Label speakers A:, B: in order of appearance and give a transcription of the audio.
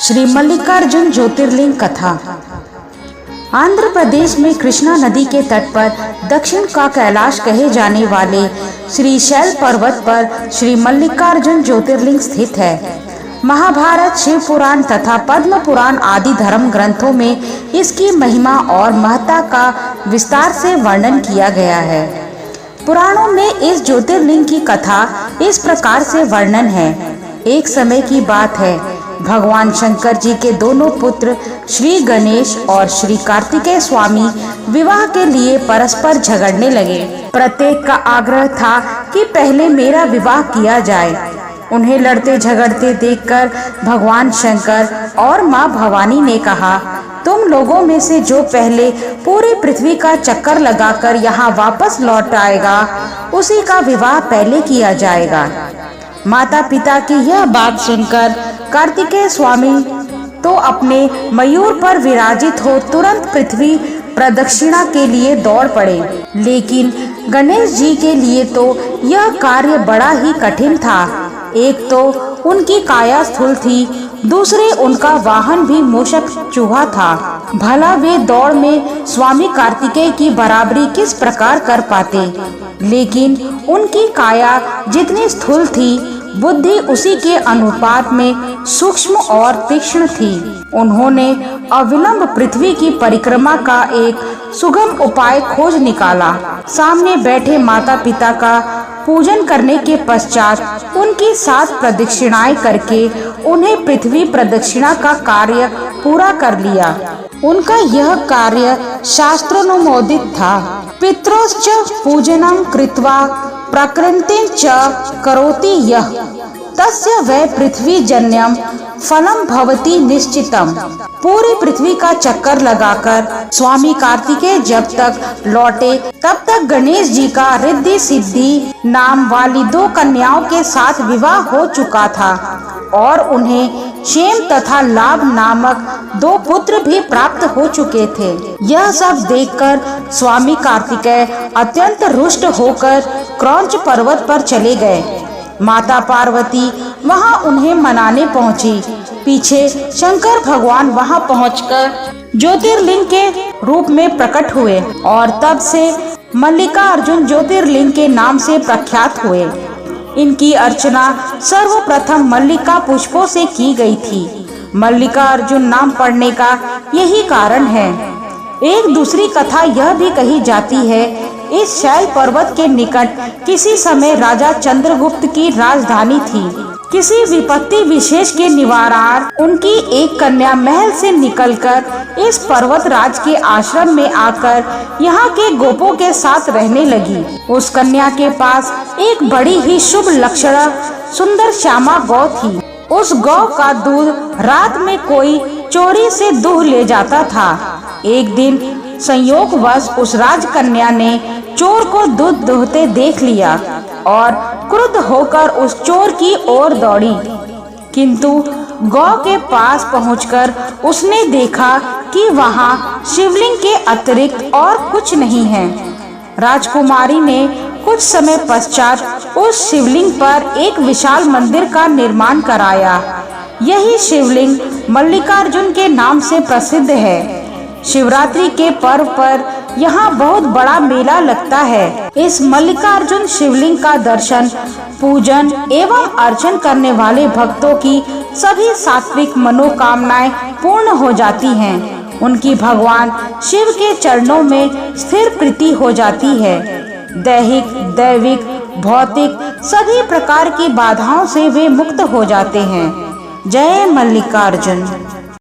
A: श्री मल्लिकार्जुन ज्योतिर्लिंग कथा। आंध्र प्रदेश में कृष्णा नदी के तट पर दक्षिण का कैलाश कहे जाने वाले श्री शैल पर्वत पर श्री मल्लिकार्जुन ज्योतिर्लिंग स्थित है। महाभारत, शिव पुराण तथा पद्म पुराण आदि धर्म ग्रंथों में इसकी महिमा और महत्ता का विस्तार से वर्णन किया गया है। पुराणों में इस ज्योतिर्लिंग की कथा इस प्रकार से वर्णन है। एक समय की बात है, भगवान शंकर जी के दोनों पुत्र श्री गणेश और श्री कार्तिकेय स्वामी विवाह के लिए परस्पर झगड़ने लगे। प्रत्येक का आग्रह था कि पहले मेरा विवाह किया जाए। उन्हें लड़ते झगड़ते देखकर भगवान शंकर और माँ भवानी ने कहा, तुम लोगों में से जो पहले पूरी पृथ्वी का चक्कर लगाकर यहाँ वापस लौट आएगा, उसी का विवाह पहले किया जाएगा। माता पिता की यह बात सुनकर कार्तिकेय स्वामी तो अपने मयूर पर विराजित हो तुरंत पृथ्वी प्रदक्षिणा के लिए दौड़ पड़े। लेकिन गणेश जी के लिए तो यह कार्य बड़ा ही कठिन था। एक तो उनकी काया स्थूल थी, दूसरे उनका वाहन भी मूषक चूहा था। भला वे दौड़ में स्वामी कार्तिकेय की बराबरी किस प्रकार कर पाते। लेकिन उनकी काया जितनी स्थूल थी, बुद्धि उसी के अनुपात में सूक्ष्म और तीक्ष्ण थी। उन्होंने अविलंब पृथ्वी की परिक्रमा का एक सुगम उपाय खोज निकाला। सामने बैठे माता पिता का पूजन करने के पश्चात उनकी 7 प्रदक्षिणाएं करके उन्हें पृथ्वी प्रदक्षिणा का कार्य पूरा कर लिया। उनका यह कार्य शास्त्रानुमोदित था। पितरोश्च पूजनम कृत्वा प्रकृतिं च करोति यः तस्य वै पृथ्वी जन्यम फलम भवति निश्चितम। पूरी पृथ्वी का चक्कर लगाकर स्वामी कार्तिकेय जब तक लौटे तब तक गणेश जी का रिद्धि सिद्धि नाम वाली 2 कन्याओं के साथ विवाह हो चुका था और उन्हें क्षेम तथा लाभ नामक 2 पुत्र भी प्राप्त हो चुके थे। यह सब देखकर स्वामी कार्तिकेय अत्यंत रुष्ट होकर क्रौंच पर्वत पर चले गए। माता पार्वती वहां उन्हें मनाने पहुंची। पीछे शंकर भगवान वहां पहुंचकर ज्योतिर्लिंग के रूप में प्रकट हुए और तब से मल्लिकार्जुन ज्योतिर्लिंग के नाम से प्रख्यात हुए। इनकी अर्चना सर्वप्रथम मल्लिका पुष्पों से की गई थी। मल्लिकार्जुन नाम पड़ने का यही कारण है। एक दूसरी कथा यह भी कही जाती है, इस शैल पर्वत के निकट किसी समय राजा चंद्रगुप्त की राजधानी थी। किसी विपत्ति विशेष के निवारणार्थ उनकी एक कन्या महल से निकलकर इस पर्वत राज के आश्रम में आकर यहाँ के गोपों के साथ रहने लगी। उस कन्या के पास एक बड़ी ही शुभ लक्षणा सुंदर श्यामा गौ थी। उस गौ का दूध रात में कोई चोरी से दूह ले जाता था। एक दिन संयोगवश उस राजकन्या ने चोर को दूध दूहते देख लिया और क्रुद्ध होकर उस चोर की ओर दौड़ी। किंतु गौ के पास पहुंचकर उसने देखा कि वहां शिवलिंग के अतिरिक्त और कुछ नहीं है। राजकुमारी ने कुछ समय पश्चात उस शिवलिंग पर एक विशाल मंदिर का निर्माण कराया। यही शिवलिंग मल्लिकार्जुन के नाम से प्रसिद्ध है। शिवरात्रि के पर्व पर यहाँ बहुत बड़ा मेला लगता है। इस मल्लिकार्जुन शिवलिंग का दर्शन, पूजन एवं अर्चन करने वाले भक्तों की सभी सात्विक मनोकामनाएं पूर्ण हो जाती हैं। उनकी भगवान शिव के चरणों में स्थिर प्रीति हो जाती है। दैहिक, दैविक, भौतिक सभी प्रकार की बाधाओं से वे मुक्त हो जाते हैं। जय मल्लिकार्जुन।